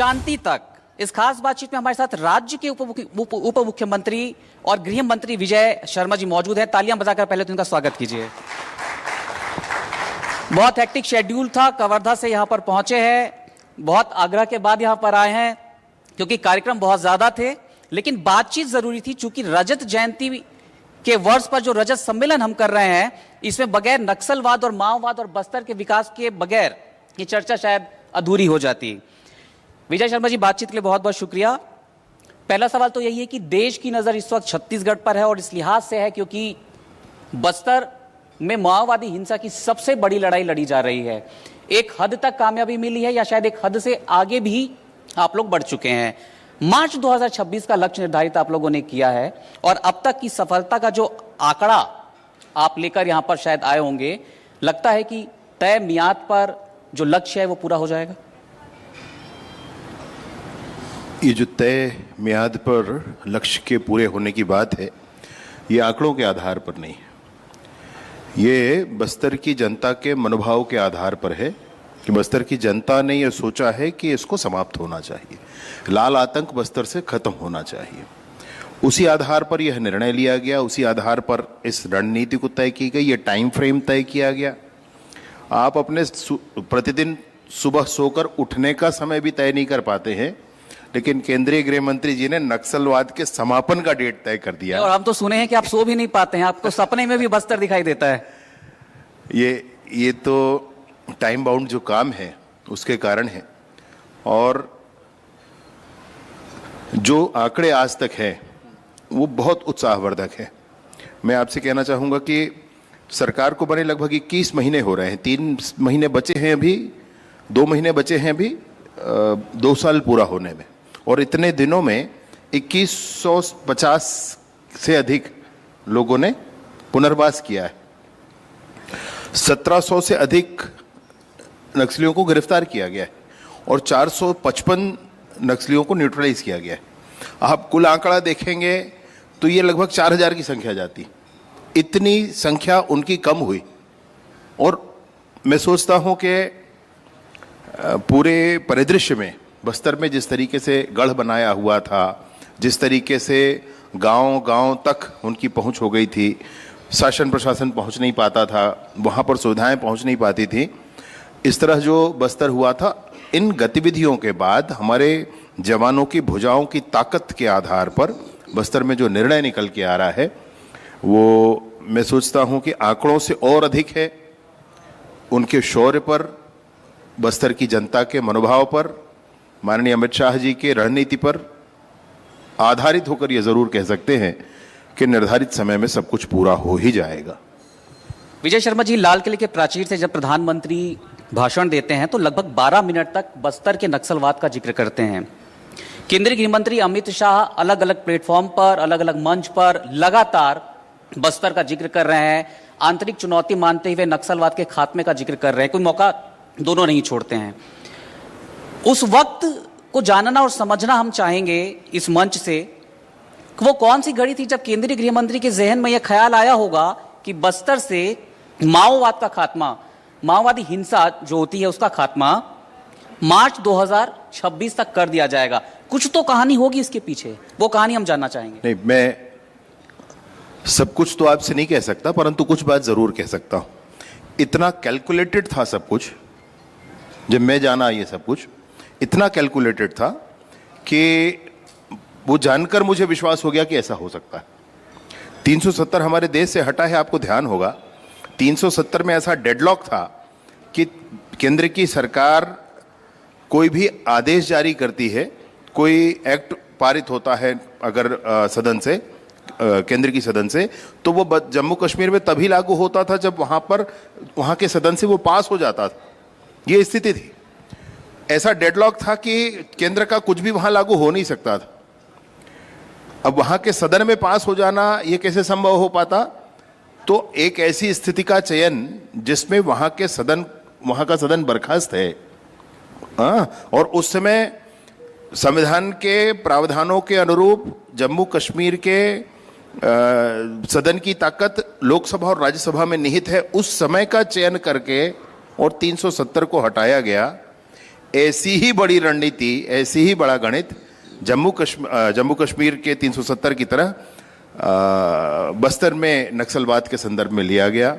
शांति तक। इस खास बातचीत में हमारे साथ राज्य के उप मुख्यमंत्री और गृह मंत्री विजय शर्मा जी मौजूद हैं। तालियां बजाकर पहले तो इनका स्वागत कीजिए। बहुत हेक्टिक शेड्यूल था, कवर्धा से यहां पर पहुंचे हैं, बहुत आग्रह के बाद यहां पर आए हैं क्योंकि कार्यक्रम बहुत ज्यादा थे, लेकिन बातचीत जरूरी थी। चूंकि रजत जयंती के वर्ष पर जो रजत सम्मेलन हम कर रहे हैं, इसमें बगैर नक्सलवाद और माओवाद और बस्तर के विकास के बगैर ये चर्चा शायद अधूरी हो जाती। विजय शर्मा जी, बातचीत के लिए बहुत बहुत शुक्रिया। पहला सवाल तो यही है कि देश की नजर इस वक्त छत्तीसगढ़ पर है और इस लिहाज से है क्योंकि बस्तर में माओवादी हिंसा की सबसे बड़ी लड़ाई लड़ी जा रही है। एक हद तक कामयाबी मिली है या शायद एक हद से आगे भी आप लोग बढ़ चुके हैं। मार्च 2026 का लक्ष्य निर्धारित आप लोगों ने किया है और अब तक की सफलता का जो आंकड़ा आप लेकर यहां पर शायद आए होंगे, लगता है कि तय मियाद पर जो लक्ष्य है वो पूरा हो जाएगा। ये जो तय मियाद पर लक्ष्य के पूरे होने की बात है, ये आंकड़ों के आधार पर नहीं है। ये बस्तर की जनता के मनोभाव के आधार पर है कि बस्तर की जनता ने यह सोचा है कि इसको समाप्त होना चाहिए, लाल आतंक बस्तर से खत्म होना चाहिए। उसी आधार पर यह निर्णय लिया गया, उसी आधार पर इस रणनीति को तय की गई, ये टाइम फ्रेम तय किया गया। आप अपने प्रतिदिन सुबह सोकर उठने का समय भी तय नहीं कर पाते हैं, लेकिन केंद्रीय गृह मंत्री जी ने नक्सलवाद के समापन का डेट तय कर दिया। और हम तो सुने हैं कि आप सो भी नहीं पाते हैं, आपको सपने में भी बस्तर दिखाई देता है। ये तो टाइम बाउंड जो काम है उसके कारण है। और जो आंकड़े आज तक हैं वो बहुत उत्साहवर्धक है। मैं आपसे कहना चाहूँगा कि सरकार को बने लगभग 21 महीने हो रहे हैं, 3 महीने बचे हैं अभी, 2 महीने बचे हैं अभी 2 साल पूरा होने में। और इतने दिनों में 2150 से अधिक लोगों ने पुनर्वास किया है, 1700 से अधिक नक्सलियों को गिरफ्तार किया गया है और 455 नक्सलियों को न्यूट्रलाइज किया गया है। आप कुल आंकड़ा देखेंगे तो ये लगभग 4000 की संख्या जाती। इतनी संख्या उनकी कम हुई। और मैं सोचता हूं कि पूरे परिदृश्य में बस्तर में जिस तरीके से गढ़ बनाया हुआ था, जिस तरीके से गांव-गांव तक उनकी पहुंच हो गई थी, शासन प्रशासन पहुंच नहीं पाता था, वहां पर सुविधाएं पहुंच नहीं पाती थी, इस तरह जो बस्तर हुआ था, इन गतिविधियों के बाद हमारे जवानों की भुजाओं की ताकत के आधार पर बस्तर में जो निर्णय निकल के आ रहा है वो मैं सोचता हूं कि आंकड़ों से और अधिक है। उनके शौर्य पर, बस्तर की जनता के मनोभाव पर, माननीय अमित शाह जी के रणनीति पर आधारित होकर यह जरूर कह सकते हैं कि निर्धारित समय में सब कुछ पूरा हो ही जाएगा। विजय शर्मा जी, लाल किले के प्राचीर से जब प्रधानमंत्री भाषण देते हैं तो लगभग 12 मिनट तक बस्तर के नक्सलवाद का जिक्र करते हैं। केंद्रीय गृह मंत्री अमित शाह अलग अलग प्लेटफॉर्म पर, अलग अलग मंच पर लगातार बस्तर का जिक्र कर रहे हैं, आंतरिक चुनौती मानते हुए नक्सलवाद के खात्मे का जिक्र कर रहे हैं, कोई मौका दोनों नहीं छोड़ते हैं। उस वक्त को जानना और समझना हम चाहेंगे इस मंच से कि वो कौन सी घड़ी थी जब केंद्रीय गृह मंत्री के जहन में यह ख्याल आया होगा कि बस्तर से माओवाद का खात्मा, माओवादी हिंसा जो होती है उसका खात्मा मार्च 2026 तक कर दिया जाएगा। कुछ तो कहानी होगी इसके पीछे, वो कहानी हम जानना चाहेंगे। नहीं, मैं सब कुछ तो आपसे नहीं कह सकता, परंतु कुछ बात जरूर कह सकता हूं। इतना कैलकुलेटेड था सब कुछ, जब मैं जाना ये सब कुछ इतना कैलकुलेटेड था कि वो जानकर मुझे विश्वास हो गया कि ऐसा हो सकता है। 370 हमारे देश से हटा है, आपको ध्यान होगा 370 में ऐसा डेडलॉक था कि केंद्र की सरकार कोई भी आदेश जारी करती है, कोई एक्ट पारित होता है अगर सदन से, केंद्र की सदन से, तो वो जम्मू कश्मीर में तभी लागू होता था जब वहां के सदन से वो पास हो जाता था। ये स्थिति थी। ऐसा डेडलॉक था कि केंद्र का कुछ भी वहां लागू हो नहीं सकता था। अब वहां के सदन में पास हो जाना ये कैसे संभव हो पाता? तो एक ऐसी स्थिति का चयन जिसमें वहां का सदन बर्खास्त है, और उस समय संविधान के प्रावधानों के अनुरूप जम्मू कश्मीर के सदन की ताकत लोकसभा और राज्यसभा में निहित है। उस समय का चयन करके और 370 को हटाया गया। ऐसी ही बड़ी रणनीति, ऐसी ही बड़ा गणित जम्मू कश्मीर के 370 की तरह बस्तर में नक्सलवाद के संदर्भ में लिया गया।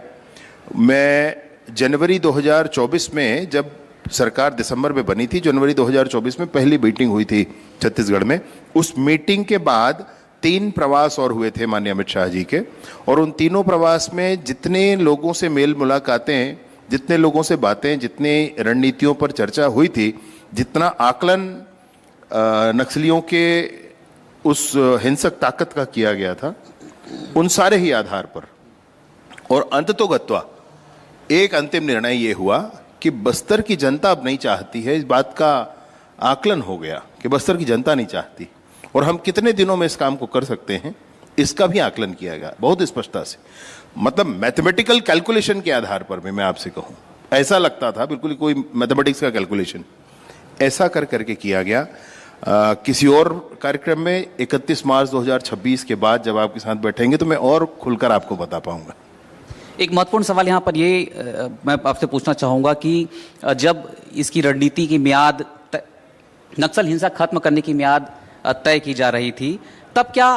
मैं जनवरी 2024 में, जब सरकार दिसंबर में बनी थी, जनवरी 2024 में पहली मीटिंग हुई थी छत्तीसगढ़ में। उस मीटिंग के बाद 3 प्रवास और हुए थे माननीय अमित शाह जी के, और उन तीनों प्रवास में जितने लोगों से मेल मुलाकातें, जितने लोगों से बातें, जितने रणनीतियों पर चर्चा हुई थी, जितना आकलन नक्सलियों के उस हिंसक ताकत का किया गया था, उन सारे ही आधार पर और अंततोगत्वा एक अंतिम निर्णय ये हुआ कि बस्तर की जनता अब नहीं चाहती है। इस बात का आकलन हो गया कि बस्तर की जनता नहीं चाहती, और हम कितने दिनों में इस काम को कर सकते हैं, इसका भी आकलन किया गया बहुत स्पष्टता से। मतलब मैथमेटिकल कैलकुलेशन के आधार पर भी मैं आपसे कहूं, ऐसा लगता था बिल्कुल कोई मैथमेटिक्स का कैलकुलेशन, ऐसा कर करके किया गया। किसी और कार्यक्रम में 31 मार्च 2026 के बाद जब आपके साथ बैठेंगे तो मैं और खुलकर आपको बता पाऊंगा। एक महत्वपूर्ण सवाल यहाँ पर मैं आपसे पूछना चाहूँगा कि जब इसकी रणनीति की म्याद, नक्सल हिंसा खत्म करने की म्याद तय की जा रही थी, तब क्या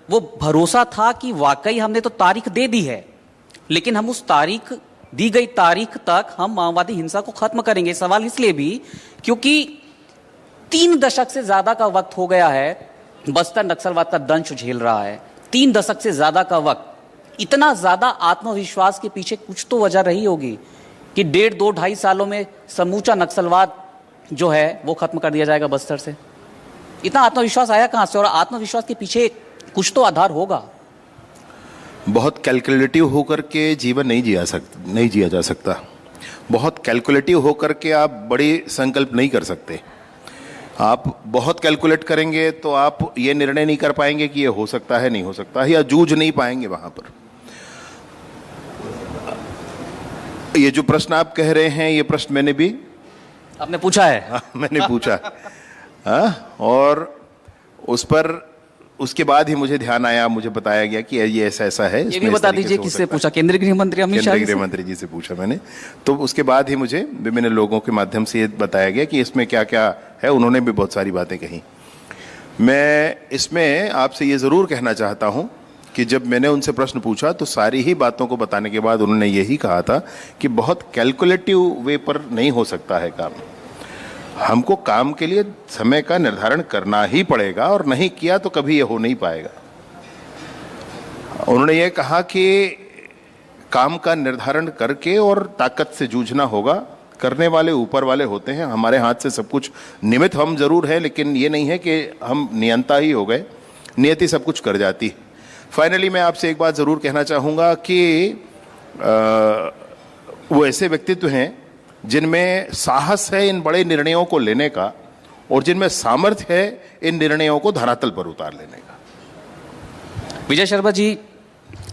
वो भरोसा था कि वाकई हमने तो तारीख दे दी है, लेकिन हम उस दी गई तारीख तक हम माओवादी हिंसा को खत्म करेंगे? सवाल इसलिए भी क्योंकि 3 दशक से ज्यादा का वक्त हो गया है बस्तर नक्सलवाद का दंश झेल रहा है। 3 दशक से ज्यादा का वक्त, इतना ज्यादा आत्मविश्वास के पीछे कुछ तो वजह रही होगी कि 1.5, 2, 2.5 सालों में समूचा नक्सलवाद जो है वो खत्म कर दिया जाएगा बस्तर से। इतना आत्मविश्वास आया कहां से? और आत्मविश्वास के पीछे कुछ तो आधार होगा। बहुत कैलकुलेटिव होकर के जीवन नहीं जिया जा सकता। बहुत कैलकुलेटिव होकर के आप बड़े संकल्प नहीं कर सकते। आप बहुत कैलकुलेट करेंगे तो आप ये निर्णय नहीं कर पाएंगे कि ये हो सकता है, नहीं हो सकता है, या जूझ नहीं पाएंगे वहां पर। ये जो प्रश्न आप कह रहे हैं, ये प्रश्न आपने पूछा है। हाँ, मैंने पूछा। हाँ, और उस पर उसके बाद ही मुझे ध्यान आया, मुझे बताया गया कि ये ऐसा है। ये भी बता दीजिए किससे पूछा? केंद्रीय गृह मंत्री अमित शाह? केंद्रीय गृह मंत्री जी से पूछा मैंने। तो उसके बाद ही मुझे विभिन्न लोगों के माध्यम से ये बताया गया कि इसमें क्या क्या है। उन्होंने भी बहुत सारी बातें कही। मैं इसमें आपसे ये जरूर कहना चाहता हूं कि जब मैंने उनसे प्रश्न पूछा तो सारी ही बातों को बताने के बाद उन्होंने यही कहा था कि बहुत कैलकुलेटिव वे पर नहीं हो सकता है काम। हमको काम के लिए समय का निर्धारण करना ही पड़ेगा, और नहीं किया तो कभी ये हो नहीं पाएगा। उन्होंने ये कहा कि काम का निर्धारण करके और ताकत से जूझना होगा। करने वाले ऊपर वाले होते हैं, हमारे हाथ से सब कुछ, निमित्त हम जरूर हैं, लेकिन ये नहीं है कि हम नियंता ही हो गए। नियति सब कुछ कर जाती। फाइनली मैं आपसे एक बात जरूर कहना चाहूँगा कि वो ऐसे व्यक्तित्व हैं जिनमें साहस है इन बड़े निर्णयों को लेने का, और जिनमें सामर्थ्य है इन निर्णयों को धरातल पर उतार लेने का। विजय शर्मा जी,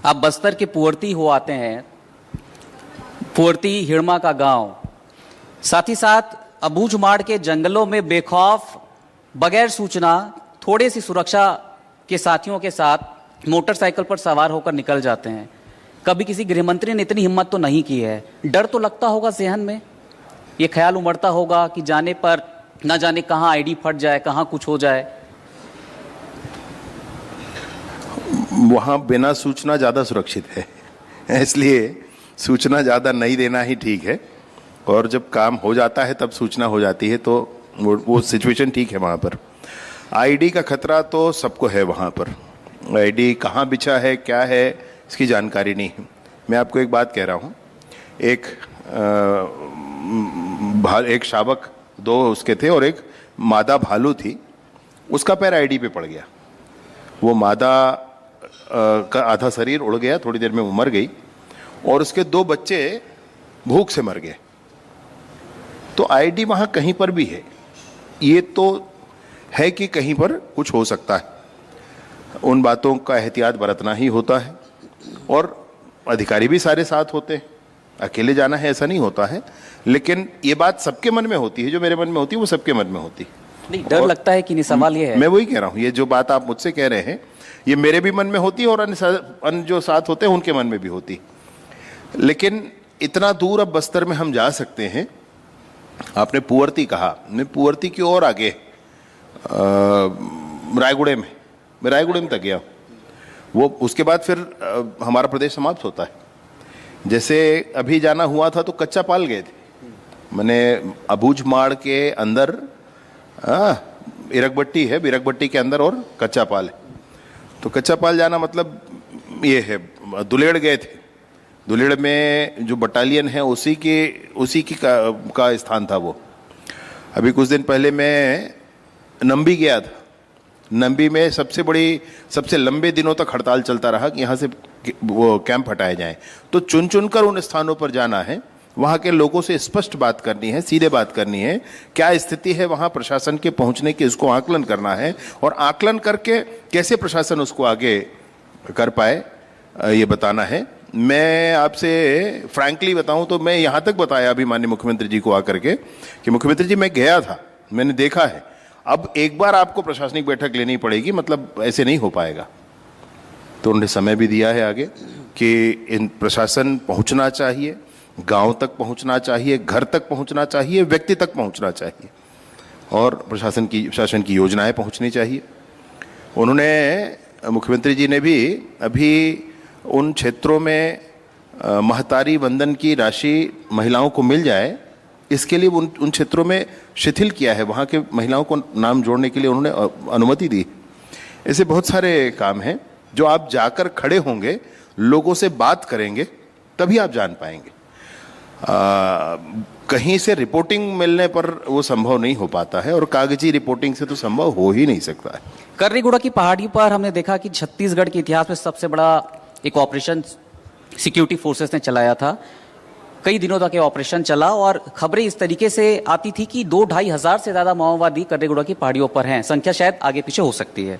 आप बस्तर के पुअर्ती हो आते हैं। पुअर्ती हिड़मा का गांव, साथ ही साथ अबूझमाड़ के जंगलों में बेखौफ, बगैर सूचना, थोड़ी सी सुरक्षा के साथियों के साथ मोटरसाइकिल पर सवार होकर निकल जाते हैं। कभी किसी गृहमंत्री ने इतनी हिम्मत तो नहीं की है। डर तो लगता होगा ज़हन में, ये ख्याल उमड़ता होगा कि जाने पर न जाने कहाँ आईडी फट जाए, कहाँ कुछ हो जाए। वहाँ बिना सूचना ज़्यादा सुरक्षित है, इसलिए सूचना ज़्यादा नहीं देना ही ठीक है। और जब काम हो जाता है तब सूचना हो जाती है, तो वो सिचुएशन ठीक है। वहाँ पर आईडी का खतरा तो सबको है। वहाँ पर आईडी कहाँ बिछा है, क्या है, इसकी जानकारी नहीं है। मैं आपको एक बात कह रहा हूँ। एक शावक, 2 उसके थे, और एक मादा भालू थी। उसका पैर आईडी पे पड़ गया। वो मादा का आधा शरीर उड़ गया, थोड़ी देर में वो मर गई, और उसके 2 बच्चे भूख से मर गए। तो आईडी वहाँ कहीं पर भी है। ये तो है कि कहीं पर कुछ हो सकता है। उन बातों का एहतियात बरतना ही होता है, और अधिकारी भी सारे साथ होते हैं। अकेले जाना है ऐसा नहीं होता है, लेकिन ये बात सबके मन में होती है। जो मेरे मन में होती है वो सबके मन में होती है। नहीं, डर लगता है कि नहीं? सवाल ये है, मैं वही कह रहा हूँ, ये जो बात आप मुझसे कह रहे हैं ये मेरे भी मन में होती है, और अन्य जो साथ होते हैं उनके मन में भी होती। लेकिन इतना दूर अब बस्तर में हम जा सकते हैं आपने पुअर्ती कहा, मैं पुअर्ती की और आगे रायगुड़े में, मैं रायगुड़े में तक गया। वो उसके बाद फिर हमारा प्रदेश समाप्त होता है। जैसे अभी जाना हुआ था तो कच्चा पाल गए थे, मैंने अबूझ माड़ के अंदर इरगबट्टी है, इरगबट्टी के अंदर और कच्चा पाल है। तो कच्चा पाल जाना मतलब ये है, दुलेड़ गए थे। दुलेड़ में जो बटालियन है उसी की का स्थान था वो। अभी कुछ दिन पहले मैं नंबी गया था। नंबी में सबसे लंबे दिनों तक हड़ताल चलता रहा कि यहाँ से वो कैंप हटाए जाएं। तो चुन चुनकर उन स्थानों पर जाना है, वहाँ के लोगों से स्पष्ट बात करनी है, सीधे बात करनी है, क्या स्थिति है वहाँ प्रशासन के पहुँचने की, उसको आकलन करना है और आकलन करके कैसे प्रशासन उसको आगे कर पाए ये बताना है। मैं आपसे फ्रैंकली बताऊं तो मैं यहाँ तक बताया अभी माननीय मुख्यमंत्री जी को आकर के कि मुख्यमंत्री जी मैं गया था, मैंने देखा है, अब एक बार आपको प्रशासनिक बैठक लेनी पड़ेगी, मतलब ऐसे नहीं हो पाएगा। तो उन्होंने समय भी दिया है आगे कि इन प्रशासन पहुंचना चाहिए, गांव तक पहुंचना चाहिए, घर तक पहुंचना चाहिए, व्यक्ति तक पहुंचना चाहिए और प्रशासन की योजनाएं पहुंचनी चाहिए। उन्होंने मुख्यमंत्री जी ने भी अभी उन क्षेत्रों में महतारी वंदन की राशि महिलाओं को मिल जाए, इसके लिए उन क्षेत्रों में शिथिल किया है, वहाँ के महिलाओं को नाम जोड़ने के लिए उन्होंने अनुमति दी। ऐसे बहुत सारे काम हैं जो आप जाकर खड़े होंगे, लोगों से बात करेंगे, तभी आप जान पाएंगे। कहीं से रिपोर्टिंग मिलने पर वो संभव नहीं हो पाता है और कागजी रिपोर्टिंग से तो संभव हो ही नहीं सकता है। कर्रीगुड़ा की पहाड़ी पर हमने देखा कि छत्तीसगढ़ के इतिहास में सबसे बड़ा एक ऑपरेशन सिक्योरिटी फोर्सेस ने चलाया था। कई दिनों तक ये ऑपरेशन चला और खबरें इस तरीके से आती थी कि 2-2.5 हजार से ज्यादा माओवादी कर्रीगुड़ा की पहाड़ियों पर हैं। संख्या शायद आगे पीछे हो सकती है।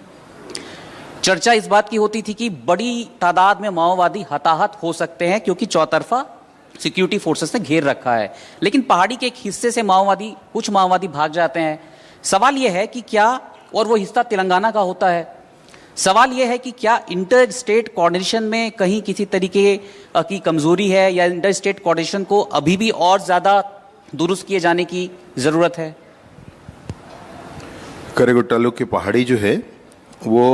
चर्चा इस बात की होती थी कि बड़ी तादाद में माओवादी हताहत हो सकते हैं क्योंकि चौतरफा सिक्योरिटी फोर्सेस ने घेर रखा है। लेकिन पहाड़ी के एक हिस्से से कुछ माओवादी भाग जाते हैं। सवाल यह है कि क्या, और वो हिस्सा तेलंगाना का होता है, सवाल यह है कि क्या इंटर स्टेट कोऑर्डिनेशन में कहीं किसी तरीके की कमजोरी है या इंटर स्टेट कोऑर्डिनेशन को अभी भी और ज्यादा दुरुस्त किए जाने की जरूरत है? कर्रीगुड़ा तालुक की पहाड़ी जो है वो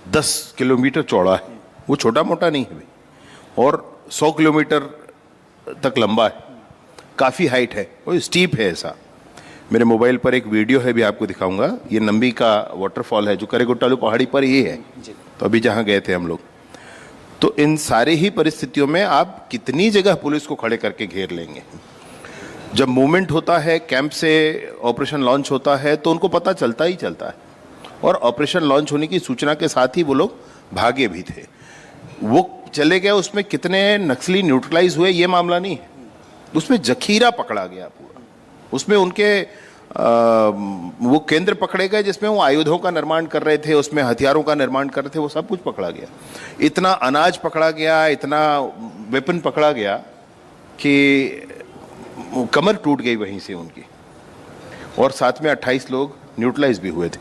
10 किलोमीटर चौड़ा है, वो छोटा मोटा नहीं है और 100 किलोमीटर तक लंबा है, काफ़ी हाइट है और स्टीप है। ऐसा मेरे मोबाइल पर एक वीडियो है, भी आपको दिखाऊंगा। ये नंबी का वाटरफॉल है जो कर्रीगुड़ा तालुक पहाड़ी पर ही है। तो अभी जहाँ गए थे हम लोग, तो इन सारी ही परिस्थितियों में आप कितनी जगह पुलिस को खड़े करके घेर लेंगे। जब मूवमेंट होता है, कैंप से ऑपरेशन लॉन्च होता है, तो उनको पता चलता ही चलता है और ऑपरेशन लॉन्च होने की सूचना के साथ ही वो लोग भागे भी थे। वो चले गए, उसमें कितने नक्सली न्यूट्रलाइज हुए ये मामला नहीं है, उसमें जखीरा पकड़ा गया पूरा। उसमें उनके वो केंद्र पकड़े गए जिसमें वो आयुधों का निर्माण कर रहे थे, उसमें हथियारों का निर्माण कर रहे थे, वो सब कुछ पकड़ा गया। इतना अनाज पकड़ा गया, इतना वेपन पकड़ा गया कि कमर टूट गई वहीं से उनकी, और साथ में 28 लोग न्यूट्रलाइज भी हुए थे।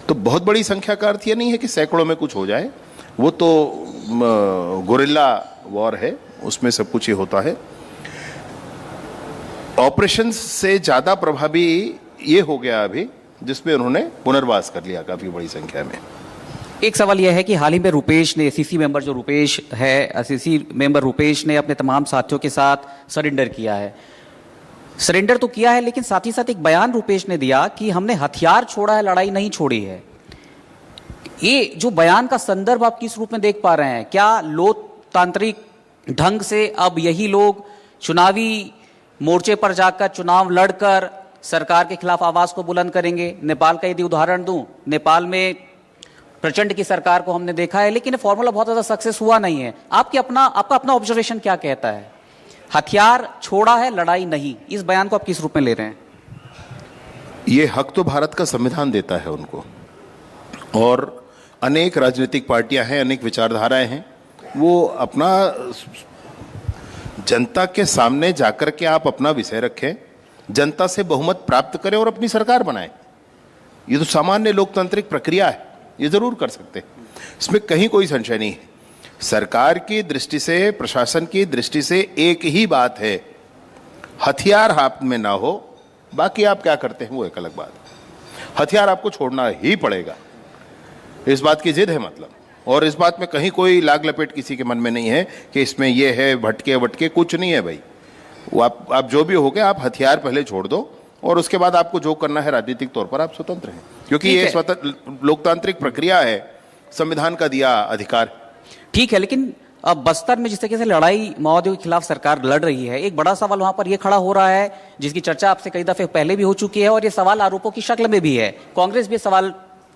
तो बहुत बड़ी संख्या का अर्थ ये नहीं है कि सैकड़ों में कुछ हो जाए, वो तो गोरिल्ला वॉर है, उसमें सब कुछ ही होता है। ऑपरेशन से ज्यादा प्रभावी ये हो गया अभी, जिसमें उन्होंने पुनर्वास कर लिया काफी बड़ी संख्या में। एक सवाल यह है कि हाल ही में रुपेश ने, एसीसी मेंबर जो रुपेश है, एसीसी मेंबर रुपेश ने अपने तमाम साथियों के साथ सरेंडर किया है। सरेंडर तो किया है, लेकिन साथ ही साथ एक बयान रुपेश ने दिया कि हमने हथियार छोड़ा है, लड़ाई नहीं छोड़ी है। ये जो बयान का संदर्भ आप किस रूप में देख पा रहे हैं? क्या लोकतांत्रिक ढंग से अब यही लोग चुनावी मोर्चे पर जाकर, चुनाव लड़कर सरकार के खिलाफ आवाज को बुलंद करेंगे? नेपाल का यदि उदाहरण दूं, नेपाल में प्रचंड की सरकार को हमने देखा है, लेकिन फॉर्मूला बहुत ज्यादा सक्सेस हुआ नहीं है। आपका अपना ऑब्जर्वेशन क्या कहता है? हथियार छोड़ा है, लड़ाई नहीं, इस बयान को आप किस रूप में ले रहे हैं? ये हक तो भारत का संविधान देता है उनको, और अनेक राजनीतिक पार्टियां हैं, अनेक विचारधाराएं हैं, वो अपना जनता के सामने जाकर के आप अपना विषय रखें, जनता से बहुमत प्राप्त करें और अपनी सरकार बनाएं। ये तो सामान्य लोकतांत्रिक प्रक्रिया है, ये जरूर कर सकते हैं, इसमें कहीं कोई संशय नहीं है। सरकार की दृष्टि से, प्रशासन की दृष्टि से एक ही बात है, हथियार हाथ में ना हो, बाकी आप क्या करते हैं वो एक अलग बात है। हथियार आपको छोड़ना ही पड़ेगा, इस बात की जिद है मतलब। और इस बात में कहीं कोई लाग लपेट किसी के मन में नहीं है कि इसमें ये है, भटके वटके कुछ नहीं है भाई। वो आप जो भी हो गए, आप हथियार पहले छोड़ दो और उसके बाद आपको जो करना है राजनीतिक तौर पर आप स्वतंत्र हैं, क्योंकि ये स्वतंत्र लोकतांत्रिक प्रक्रिया है, संविधान का दिया अधिकार। ठीक है, लेकिन अब बस्तर में जिस तरीके से लड़ाई माओवादियों के खिलाफ सरकार लड़ रही है, एक बड़ा सवाल वहां पर यह खड़ा हो रहा है, जिसकी चर्चा आपसे कई दफे पहले भी हो चुकी है और ये सवाल आरोपों की शक्ल में भी है। कांग्रेस भी सवाल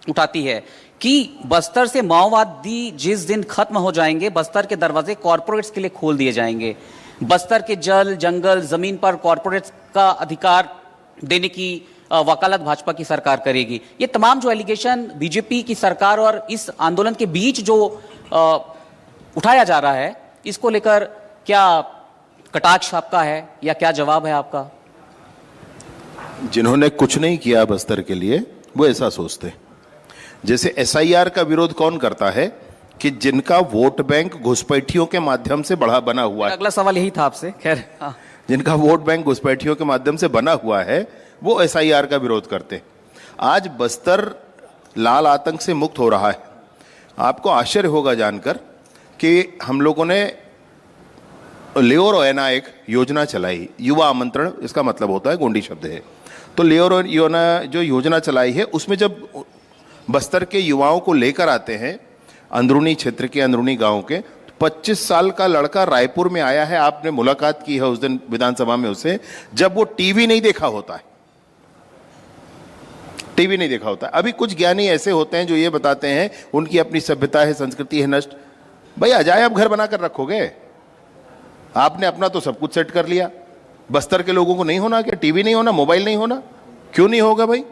उठाती है कि बस्तर से माओवादी जिस दिन खत्म हो जाएंगे, बस्तर के दरवाजे कॉरपोरेट्स के लिए खोल दिए जाएंगे। बस्तर के जल, जंगल, जमीन पर कॉरपोरेट्स का अधिकार देने की वकालत भाजपा की सरकार करेगी। ये तमाम जो एलिगेशन बीजेपी की सरकार और इस आंदोलन के बीच जो उठाया जा रहा है, इसको लेकर क्या कटाक्ष आपका है या क्या जवाब है आपका? जिन्होंने कुछ नहीं किया बस्तर के लिए वो ऐसा सोचते हैं। जैसे एसआईआर का विरोध कौन करता है कि जिनका वोट बैंक घुसपैठियों के माध्यम से बना हुआ है। अगला सवाल यही था आपसे, खैर। हाँ। जिनका वोट बैंक घुसपैठियों के माध्यम से बना हुआ है वो एसआईआर का विरोध करते हैं। आज बस्तर लाल आतंक से मुक्त हो रहा है। आपको आश्चर्य होगा जानकर कि हम लोगों ने लेओ रोयना एक योजना चलाई, युवा आमंत्रण इसका मतलब होता है, गोंडी शब्द है। तो लेओ रोयना जो योजना चलाई है उसमें जब बस्तर के युवाओं को लेकर आते हैं, अंदरूनी क्षेत्र के, अंदरूनी गांव के, 25 साल का लड़का रायपुर में आया है, आपने मुलाकात की है उस दिन विधानसभा में उससे, जब वो टीवी नहीं देखा होता है, टीवी नहीं देखा होता है। अभी कुछ ज्ञानी ऐसे होते हैं जो ये बताते हैं उनकी अपनी सभ्यता है, संस्कृति है नष्ट। भाई अजायब घर बनाकर रखोगे, आपने अपना तो सब कुछ सेट कर लिया, बस्तर के लोगों को नहीं होना क्या? टीवी नहीं होना, मोबाइल नहीं होना? क्यों नहीं होगा भाई?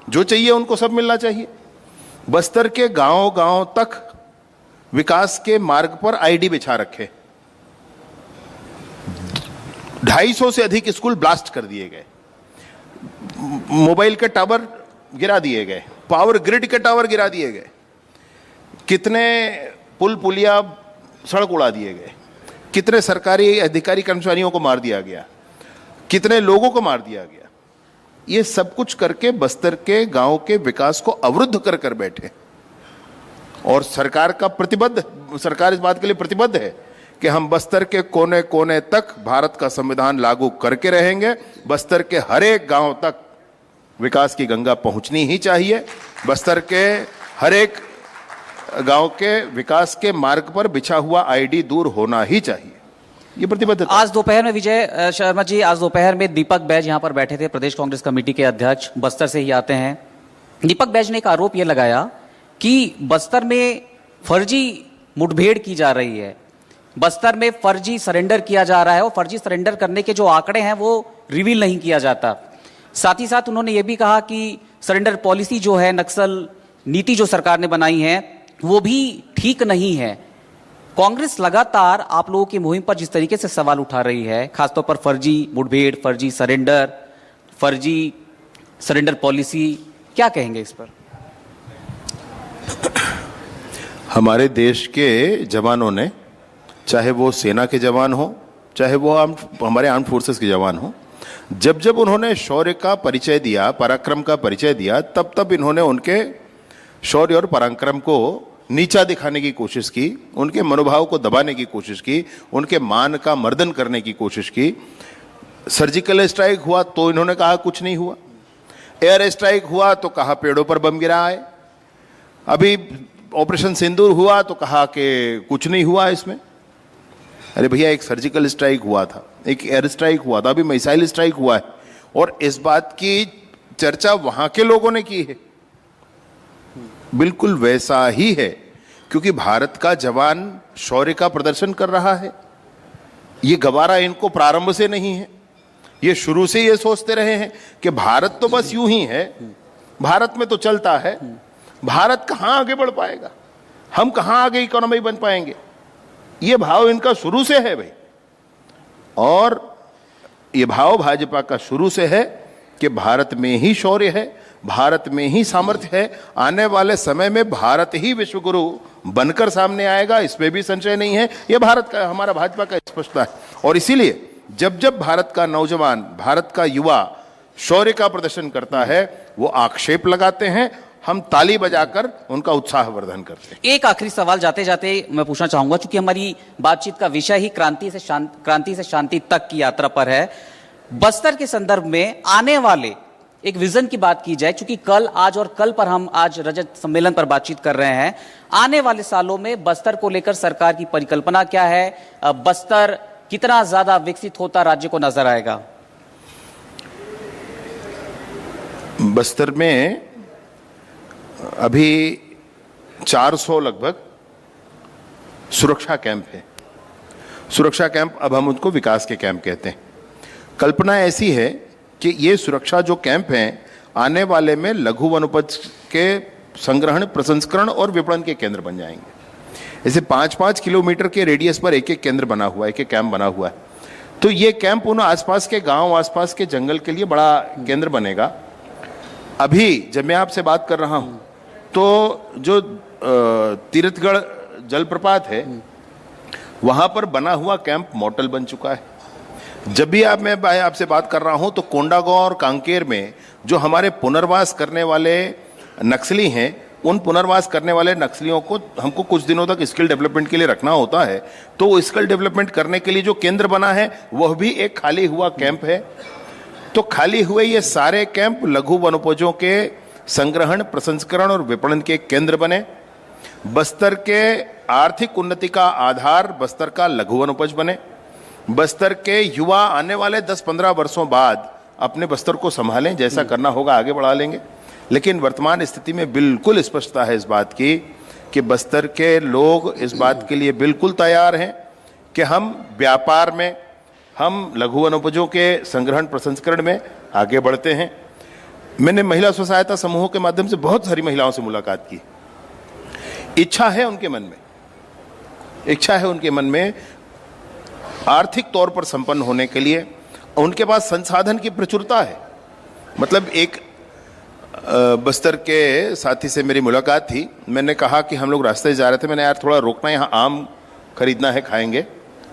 जो चाहिए उनको सब मिलना चाहिए। बस्तर के गांव गांव तक विकास के मार्ग पर आईडी बिछा रखे, 250 से अधिक स्कूल ब्लास्ट कर दिए गए, मोबाइल के टावर गिरा दिए गए, पावर ग्रिड के टावर गिरा दिए गए, कितने पुल पुलिया सड़क उड़ा दिए गए, कितने सरकारी अधिकारी कर्मचारियों को मार दिया गया, कितने लोगों को मार दिया गया। ये सब कुछ करके बस्तर के गांव के विकास को अवरुद्ध कर कर बैठे। और सरकार इस बात के लिए प्रतिबद्ध है कि हम बस्तर के कोने कोने तक भारत का संविधान लागू करके रहेंगे। बस्तर के हर एक गांव तक विकास की गंगा पहुंचनी ही चाहिए। बस्तर के हर एक गांव के विकास के मार्ग पर बिछा हुआ आईडी दूर होना ही चाहिए, ये प्रतिबद्धता। आज दोपहर में विजय शर्मा जी, आज दोपहर में दीपक बैज यहां पर बैठे थे, प्रदेश कांग्रेस कमेटी के अध्यक्ष, बस्तर से ही आते हैं। दीपक बैज ने एक आरोप यह लगाया कि बस्तर में फर्जी मुठभेड़ की जा रही है, बस्तर में फर्जी सरेंडर किया जा रहा है और फर्जी सरेंडर करने के जो आंकड़े हैं वो रिवील नहीं किया जाता। साथ ही साथ उन्होंने ये भी कहा कि सरेंडर पॉलिसी जो है, नक्सल नीति जो सरकार ने बनाई है, वो भी ठीक नहीं है। कांग्रेस लगातार आप लोगों की मुहिम पर जिस तरीके से सवाल उठा रही है, खासतौर पर फर्जी मुठभेड़, फर्जी सरेंडर पॉलिसी, क्या कहेंगे इस पर? हमारे देश के जवानों ने, चाहे वो सेना के जवान हो, चाहे वो हमारे आर्म्ड फोर्सेस के जवान हो, जब जब उन्होंने शौर्य का परिचय दिया, पराक्रम का परिचय दिया, तब तब इन्होंने उनके शौर्य और पराक्रम को नीचा दिखाने की कोशिश की, उनके मनोभाव को दबाने की कोशिश की, उनके मान का मर्दन करने की कोशिश की। सर्जिकल स्ट्राइक हुआ तो इन्होंने कहा कुछ नहीं हुआ, एयर स्ट्राइक हुआ तो कहा पेड़ों पर बम गिरा है, अभी ऑपरेशन सिंदूर हुआ तो कहा कि कुछ नहीं हुआ इसमें। अरे भैया, एक सर्जिकल स्ट्राइक हुआ था, एक एयर स्ट्राइक हुआ था, अभी मिसाइल स्ट्राइक हुआ है, और इस बात की चर्चा वहां के लोगों ने की है। बिल्कुल वैसा ही है, क्योंकि भारत का जवान शौर्य का प्रदर्शन कर रहा है। ये गवारा इनको प्रारंभ से नहीं है, ये शुरू से ये सोचते रहे हैं कि भारत तो बस यूं ही है, भारत में तो चलता है, भारत कहां आगे बढ़ पाएगा, हम कहां आगे इकोनॉमी बन पाएंगे। ये भाव इनका शुरू से है भाई, और ये भाव भाजपा का शुरू से है कि भारत में ही शौर्य है, भारत में ही सामर्थ्य है, आने वाले समय में भारत ही विश्वगुरु बनकर सामने आएगा, इसमें भी संशय नहीं है। यह भारत का, हमारा भाजपा का स्पष्टता है। और इसीलिए जब जब भारत का नौजवान, भारत का युवा शौर्य का प्रदर्शन करता है, वो आक्षेप लगाते हैं, हम ताली बजाकर उनका उत्साहवर्धन करते हैं। एक आखिरी सवाल जाते जाते मैं पूछना चाहूंगा, क्योंकि हमारी बातचीत का विषय ही क्रांति से शांति तक की यात्रा पर है। बस्तर के संदर्भ में आने वाले एक विजन की बात की जाए, क्योंकि कल, आज और कल पर हम आज रजत सम्मेलन पर बातचीत कर रहे हैं। आने वाले सालों में बस्तर को लेकर सरकार की परिकल्पना क्या है? बस्तर कितना ज्यादा विकसित होता राज्य को नजर आएगा? बस्तर में अभी 400 लगभग सुरक्षा कैंप है। सुरक्षा कैंप, अब हम उनको विकास के कैंप कहते हैं। कल्पना ऐसी है कि ये सुरक्षा जो कैंप हैं, आने वाले में लघु वनोपज के संग्रहण, प्रसंस्करण और विपणन के केंद्र बन जाएंगे। ऐसे 5-5 किलोमीटर के रेडियस पर एक एक केंद्र बना हुआ है, एक एक कैंप बना हुआ है। तो ये कैंप उन आसपास के गांव, आसपास के जंगल के लिए बड़ा केंद्र बनेगा। अभी जब मैं आपसे बात कर रहा हूं, तो जो तीर्थगढ़ जलप्रपात है, वहां पर बना हुआ कैंप मॉडल बन चुका है। जब भी मैं आपसे बात कर रहा हूं, तो कोंडागांव और कांकेर में जो हमारे पुनर्वास करने वाले नक्सली हैं, उन पुनर्वास करने वाले नक्सलियों को हमको कुछ दिनों तक स्किल डेवलपमेंट के लिए रखना होता है। तो वो स्किल डेवलपमेंट करने के लिए जो केंद्र बना है, वह भी एक खाली हुआ कैंप है। तो खाली हुए ये सारे कैंप लघु वनोपजों के संग्रहण, प्रसंस्करण और विपणन के केंद्र बने। बस्तर के आर्थिक उन्नति का आधार बस्तर का लघु वनोपज बने। बस्तर के युवा आने वाले 10-15 वर्षों बाद अपने बस्तर को संभालें, जैसा करना होगा आगे बढ़ा लेंगे। लेकिन वर्तमान स्थिति में बिल्कुल स्पष्टता है इस बात की कि बस्तर के लोग इस बात के लिए बिल्कुल तैयार हैं कि हम व्यापार में, हम लघु वनोपजों के संग्रहण, प्रसंस्करण में आगे बढ़ते हैं। मैंने महिला स्व सहायता समूहों के माध्यम से बहुत सारी महिलाओं से मुलाकात की। इच्छा है उनके मन में, इच्छा है उनके मन में आर्थिक तौर पर संपन्न होने के लिए। उनके पास संसाधन की प्रचुरता है। मतलब एक बस्तर के साथी से मेरी मुलाकात थी। मैंने कहा कि हम लोग रास्ते से जा रहे थे, मैंने यार थोड़ा रोकना, यहाँ आम खरीदना है, खाएंगे।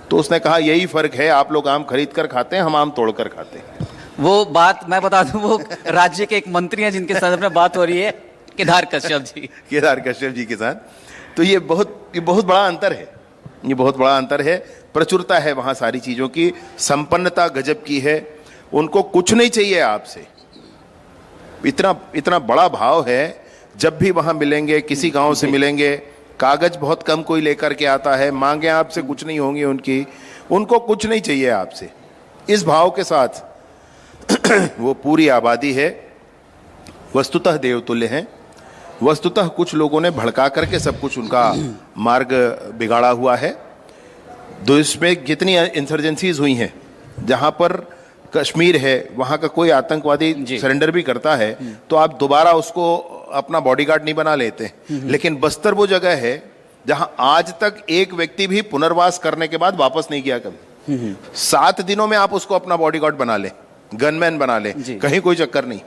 तो उसने कहा यही फर्क है, आप लोग आम खरीद कर खाते हैं, हम आम तोड़ कर खाते हैं। वो बात मैं बता दूं, वो राज्य के एक मंत्री हैं जिनके संदर्भ में बात हो रही है, केदार कश्यप जी। केदार कश्यप जी के साथ। तो ये बहुत बड़ा अंतर है, ये बहुत बड़ा अंतर है। प्रचुरता है वहाँ सारी चीज़ों की, संपन्नता गजब की है। उनको कुछ नहीं चाहिए आपसे, इतना बड़ा भाव है। जब भी वहाँ मिलेंगे, किसी गांव से मिलेंगे, कागज बहुत कम कोई लेकर के आता है, मांगे आपसे कुछ नहीं होंगी उनकी, उनको कुछ नहीं चाहिए आपसे। इस भाव के साथ वो पूरी आबादी है, वस्तुतः देवतुल्य है। वस्तुतः कुछ लोगों ने भड़का करके सब कुछ उनका मार्ग बिगाड़ा हुआ है। देश में जितनी इंसर्जेंसीज हुई हैं, जहां पर कश्मीर है, वहां का कोई आतंकवादी सरेंडर भी करता है तो आप दोबारा उसको अपना बॉडीगार्ड नहीं बना लेते। लेकिन बस्तर वो जगह है जहां आज तक एक व्यक्ति भी पुनर्वास करने के बाद वापस नहीं गया कभी। 7 दिनों में आप उसको अपना बॉडीगार्ड बना ले, गनमैन बना ले, कहीं कोई चक्कर नहीं।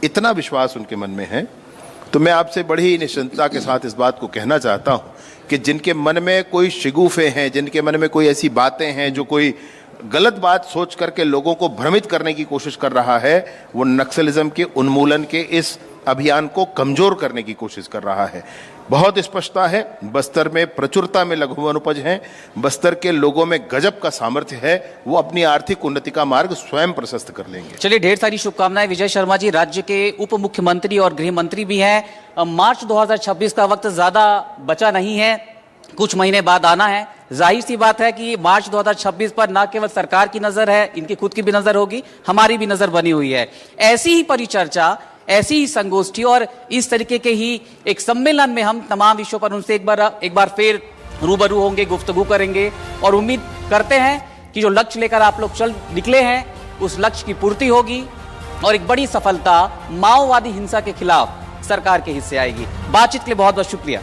इतना विश्वास उनके मन में है। तो मैं आपसे बड़ी निश्चिंतता के साथ इस बात को कहना चाहता हूं कि जिनके मन में कोई शिगुफे हैं, जिनके मन में कोई ऐसी बातें हैं, जो कोई गलत बात सोच करके लोगों को भ्रमित करने की कोशिश कर रहा है, वो नक्सलिज्म के उन्मूलन के इस अभियान को कमजोर करने की कोशिश कर रहा है। बहुत स्पष्टता है, बस्तर में प्रचुरता में लघु वनोपज हैं, बस्तर के लोगों में गजब का सामर्थ्य है, वो अपनी आर्थिक उन्नति का मार्ग स्वयं प्रशस्त कर लेंगे। चलिए, ढेर सारी शुभकामनाएं। विजय शर्मा जी राज्य के उप मुख्यमंत्री और गृह मंत्री भी हैं। मार्च 2026 का वक्त ज्यादा बचा नहीं है, कुछ महीने बाद आना है। जाहिर सी बात है कि मार्च 2026 पर न केवल सरकार की नजर है, इनकी खुद की भी नजर होगी, हमारी भी नजर बनी हुई है। ऐसी ही परिचर्चा, ऐसी ही संगोष्ठी और इस तरीके के ही एक सम्मेलन में हम तमाम विषयों पर उनसे एक बार फिर रूबरू होंगे, गुफ्तगू करेंगे और उम्मीद करते हैं कि जो लक्ष्य लेकर आप लोग चल निकले हैं, उस लक्ष्य की पूर्ति होगी और एक बड़ी सफलता माओवादी हिंसा के खिलाफ सरकार के हिस्से आएगी। बातचीत के लिए बहुत बहुत शुक्रिया।